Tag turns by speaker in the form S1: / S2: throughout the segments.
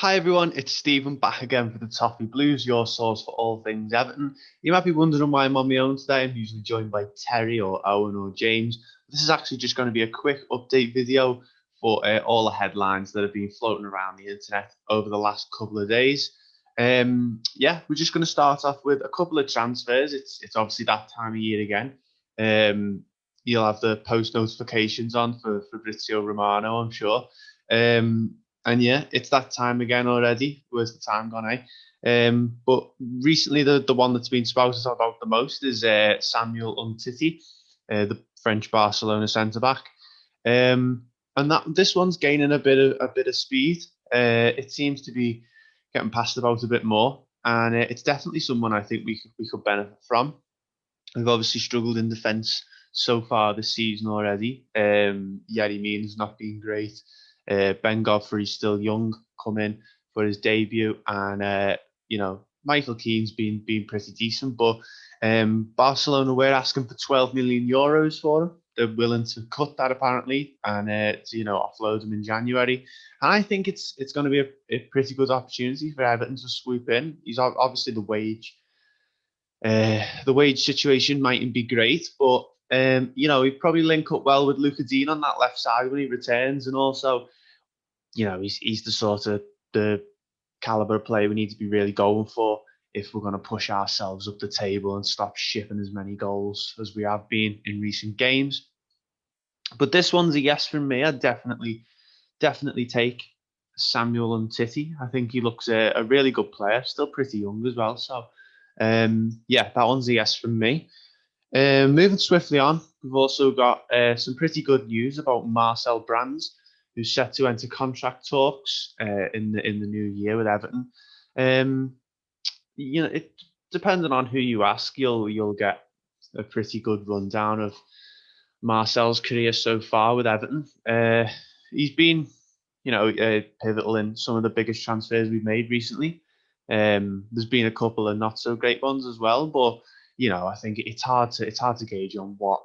S1: Hi everyone, it's Stephen back again for the Toffee Blues, your source for all things Everton. You might be wondering why I'm on my own today. I'm usually joined by Terry or Owen or James. This is actually just going to be a quick update video for all the headlines that have been floating around the internet over the last couple of days. We're just going to start off with a couple of transfers. It's obviously that time of year again. You'll have the post notifications on for Fabrizio Romano, I'm sure. And yeah, it's that time again already. Where's the time gone, eh? But recently, the one that's been spouted about the most is Samuel Umtiti, the French Barcelona centre back. And that this one's gaining a bit of speed. It seems to be getting passed about a bit more, and it's definitely someone I think we could benefit from. We've obviously struggled in defence so far this season already. Yerry Mina's not been great. Ben Godfrey's still young, come in for his debut, and Michael Keane's been pretty decent. But Barcelona were asking for 12 million euros for him. They're willing to cut that apparently, and offload him in January. And I think it's going to be a pretty good opportunity for Everton to swoop in. He's obviously the wage situation mightn't be great, but he'd probably link up well with Luca Dean on that left side when he returns, and also, he's the sort of the caliber of player we need to be really going for if we're going to push ourselves up the table and stop shipping as many goals as we have been in recent games. But this one's a yes from me. I'd definitely take Samuel Umtiti. I think he looks a really good player, still pretty young as well. So, that one's a yes from me. Moving swiftly on, we've also got some pretty good news about Marcel Brands, who's set to enter contract talks in the new year with Everton. It depending on who you ask, you'll get a pretty good rundown of Marcel's career so far with Everton. He's been, pivotal in some of the biggest transfers we've made recently. There's been a couple of not so great ones as well, but I think it's hard to gauge on what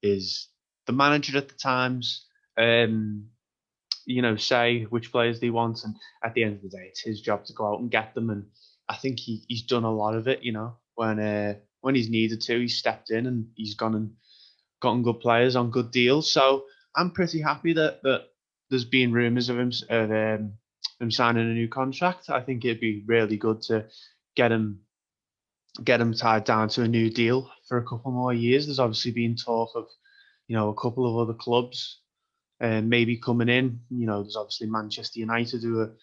S1: is the manager at the times. Say which players they want, and at the end of the day, it's his job to go out and get them. And I think he's done a lot of it. When he's needed to, he's stepped in and he's gone and gotten good players on good deals. So I'm pretty happy that there's been rumours of him signing a new contract. I think it'd be really good to get him tied down to a new deal for a couple more years. There's obviously been talk of a couple of other clubs maybe coming in. There's obviously Manchester United, who are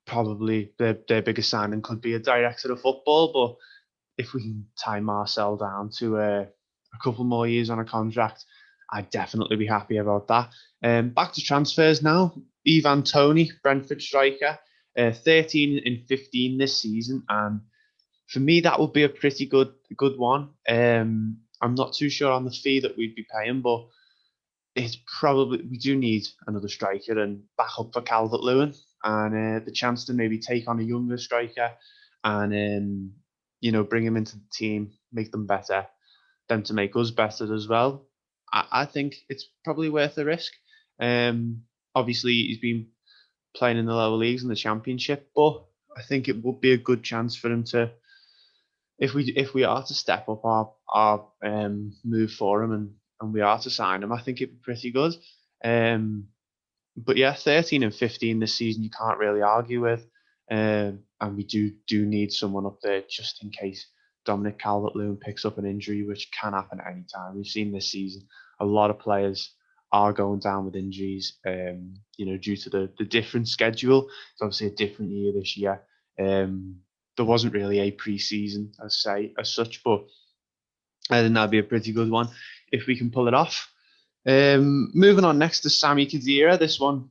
S1: probably their biggest signing could be a director of football. But if we can tie Marcel down to a couple more years on a contract, I'd definitely be happy about that. Back to transfers now. Ivan Toney, Brentford striker, 13 and 15 this season, and for me that would be a pretty good one. I'm not too sure on the fee that we'd be paying, but it's probably we do need another striker and back up for Calvert-Lewin, and the chance to maybe take on a younger striker and bring him into the team, make them better, them to make us better as well. I think it's probably worth the risk. Obviously, he's been playing in the lower leagues and the Championship, but I think it would be a good chance for him to, if we are to step up our move for him and we are to sign him, I think it'd be pretty good. But yeah, 13 and 15 this season you can't really argue with, and we do need someone up there just in case Dominic Calvert-Lewin picks up an injury, which can happen at any time. We've seen this season a lot of players are going down with injuries, due to the different schedule. It's obviously a different year this year. There wasn't really a pre-season as such, but I think that'd be a pretty good one if we can pull it off. Moving on next to Sami Khedira. This one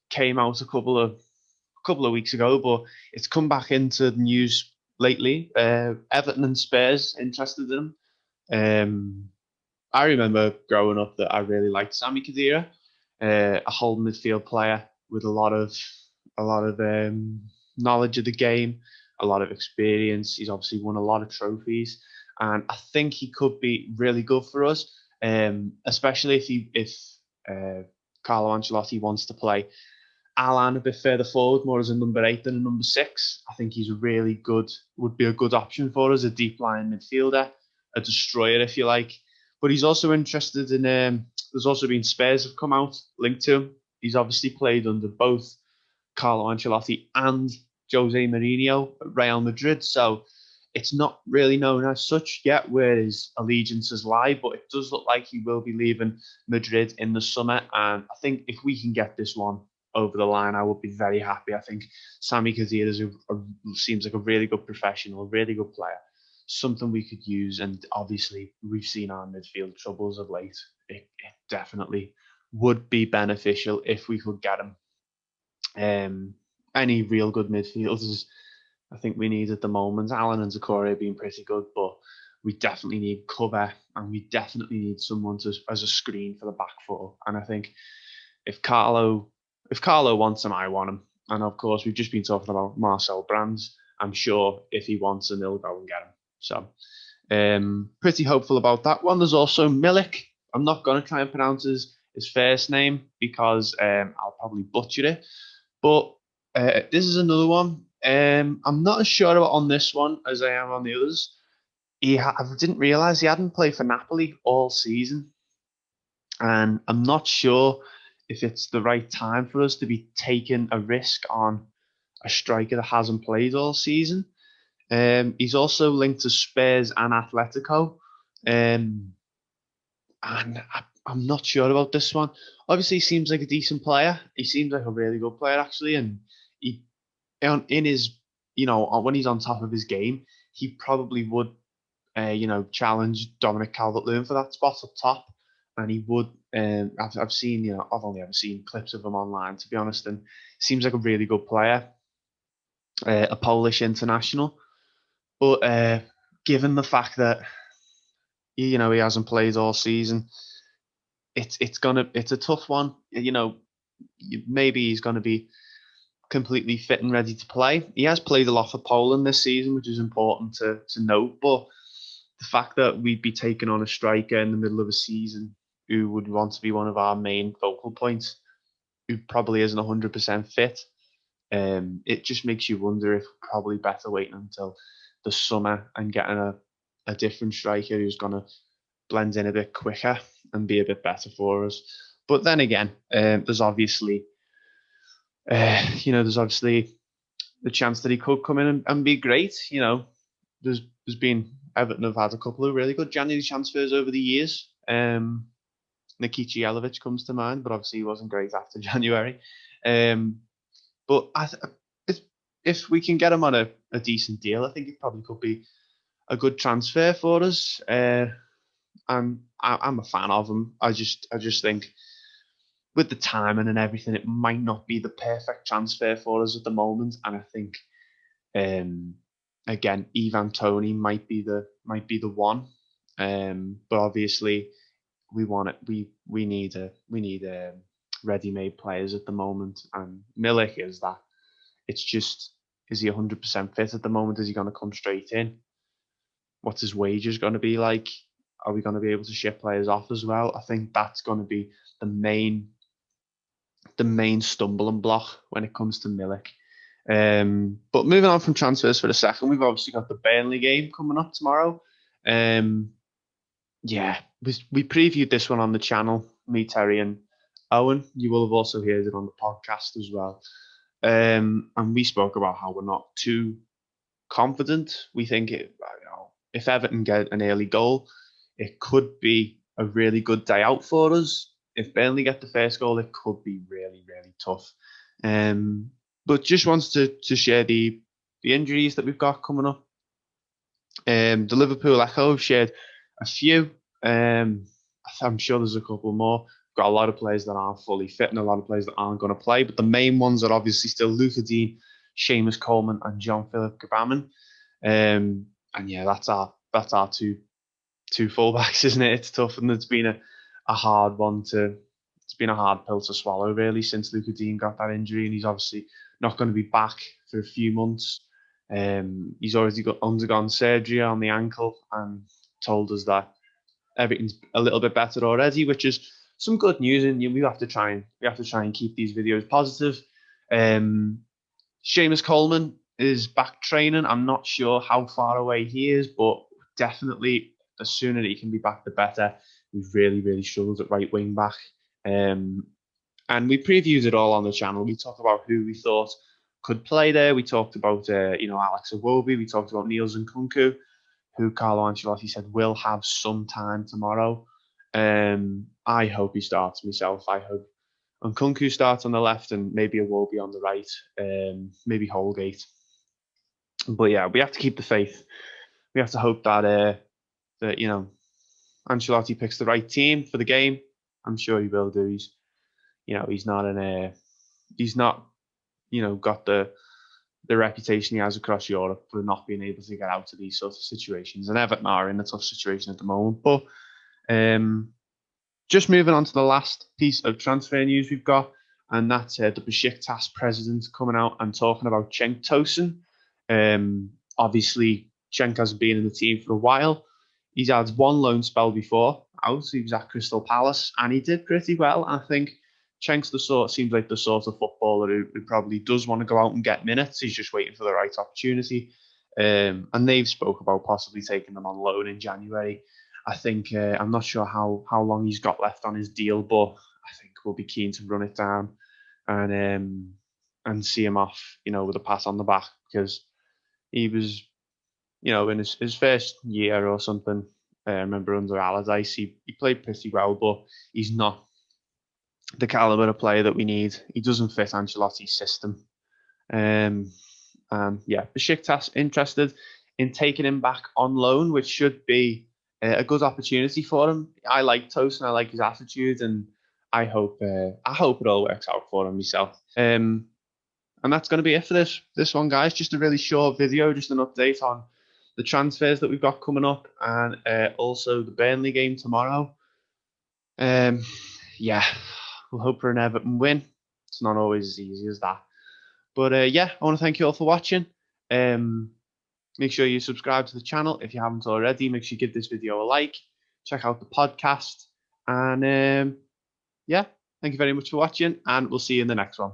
S1: came out a couple of weeks ago, but it's come back into the news lately. Everton and Spurs interested in him. I remember growing up that I really liked Sami Khedira, a whole midfield player with a lot of knowledge of the game, a lot of experience. He's obviously won a lot of trophies, and I think he could be really good for us, especially if Carlo Ancelotti wants to play Alan a bit further forward, more as a number 8 than a number 6. I think he's would be a good option for us, a deep line midfielder, a destroyer, if you like. But he's also interested in, there's also been Spurs have come out linked to him. He's obviously played under both Carlo Ancelotti and Jose Mourinho at Real Madrid. So it's not really known as such yet where his allegiances lie, but it does look like he will be leaving Madrid in the summer. And I think if we can get this one over the line, I would be very happy. I think Sami Khedira seems like a really good professional, really good player, something we could use. And obviously, we've seen our midfield troubles of late. It definitely would be beneficial if we could get him. Any real good midfielders I think we need at the moment. Allen and Zakore have been pretty good, but we definitely need cover and we definitely need someone as a screen for the back four. And I think if Carlo wants him, I want him. And of course, we've just been talking about Marcel Brands. I'm sure if he wants him, he'll go and get him. So pretty hopeful about that one. There's also Milik. I'm not going to try and pronounce his first name because I'll probably butcher it. But this is another one. I'm not as sure about on this one as I am on the others. I didn't realise he hadn't played for Napoli all season. And I'm not sure if it's the right time for us to be taking a risk on a striker that hasn't played all season. He's also linked to Spurs and Atletico. And I'm not sure about this one. Obviously, he seems like a decent player. He seems like a really good player, actually. And he, in his, when he's on top of his game, he probably would, challenge Dominic Calvert-Lewin for that spot up top. And he would. I've seen, I've only ever seen clips of him online, to be honest. And seems like a really good player, a Polish international. But given the fact that he hasn't played all season, it's a tough one. Maybe he's gonna be completely fit and ready to play. He has played a lot for Poland this season, which is important to note. But the fact that we'd be taking on a striker in the middle of a season who would want to be one of our main focal points, who probably isn't 100% fit, it just makes you wonder if probably better waiting until the summer and getting a different striker who's going to blend in a bit quicker and be a bit better for us. But then again, there's obviously the chance that he could come in and be great. There's been Everton have had a couple of really good January transfers over the years. Nikica Jelavic comes to mind, but obviously he wasn't great after January. But if we can get him on a decent deal, I think it probably could be a good transfer for us. I'm a fan of him. I just think with the timing and everything, it might not be the perfect transfer for us at the moment. And I think again, Ivan Toney might be the one. But obviously we want it. We need ready-made players at the moment, and Milik is that. It's just, is he 100% fit at the moment? Is he going to come straight in? What's his wages going to be like? Are we going to be able to ship players off as well? I think that's going to be the main stumbling block when it comes to Milik. But moving on from transfers for a second, we've obviously got the Burnley game coming up tomorrow. Yeah, we previewed this one on the channel, me, Terry, and Owen. You will have also heard it on the podcast as well. And we spoke about how we're not too confident. We think if Everton get an early goal, it could be a really good day out for us. If Burnley get the first goal, it could be really, really tough. But just wanted to share the injuries that we've got coming up. The Liverpool Echo have shared a few. I'm sure there's a couple more. We've got a lot of players that aren't fully fit and a lot of players that aren't going to play. But the main ones are obviously still Luca Dean, Seamus Coleman, and John-Philip Gbamin. And yeah, that's our two fullbacks, isn't it? It's tough, and it's been a hard one it's been a hard pill to swallow, really, since Luca Dean got that injury, and he's obviously not going to be back for a few months. He's already undergone surgery on the ankle and told us that everything's a little bit better already, which is some good news. And we have to try and keep these videos positive. Seamus Coleman is back training. I'm not sure how far away he is, but definitely the sooner he can be back, the better. We've really struggled at right wing back. And we previewed it all on the channel. We talked about who we thought could play there. We talked about, Alex Iwobi. We talked about Niels Nkunku, who Carlo Ancelotti said will have some time tomorrow. I hope he starts myself. I hope Nkunku starts on the left and maybe Iwobi on the right, maybe Holgate. But yeah, we have to keep the faith. We have to hope that Ancelotti picks the right team for the game. I'm sure he will do. He's not got the reputation he has across Europe for not being able to get out of these sorts of situations. And Everton are in a tough situation at the moment. But just moving on to the last piece of transfer news we've got, and that's the Besiktas president coming out and talking about Cenk Tosun. Obviously, Cenk hasn't been in the team for a while. He's had one loan spell before out. He was at Crystal Palace, and he did pretty well. I think Cenk's seems like the sort of footballer who probably does want to go out and get minutes. He's just waiting for the right opportunity. And they've spoke about possibly taking them on loan in January. I think I'm not sure how long he's got left on his deal, but I think we'll be keen to run it down and see him off, with a pat on the back, because he was, in his first year or something. I remember under Allardyce, he played pretty well, but he's not the caliber of player that we need. He doesn't fit Ancelotti's system. Besiktas interested in taking him back on loan, which should be a good opportunity for him. I like Tosun, I like his attitude, and I hope it all works out for him myself. And that's going to be it for this one, guys. Just a really short video, just an update on the transfers that we've got coming up, and also the Burnley game tomorrow. We'll hope for an Everton win. It's not always as easy as that. But I want to thank you all for watching. Make sure you subscribe to the channel if you haven't already. Make sure you give this video a like. Check out the podcast. And thank you very much for watching, and we'll see you in the next one.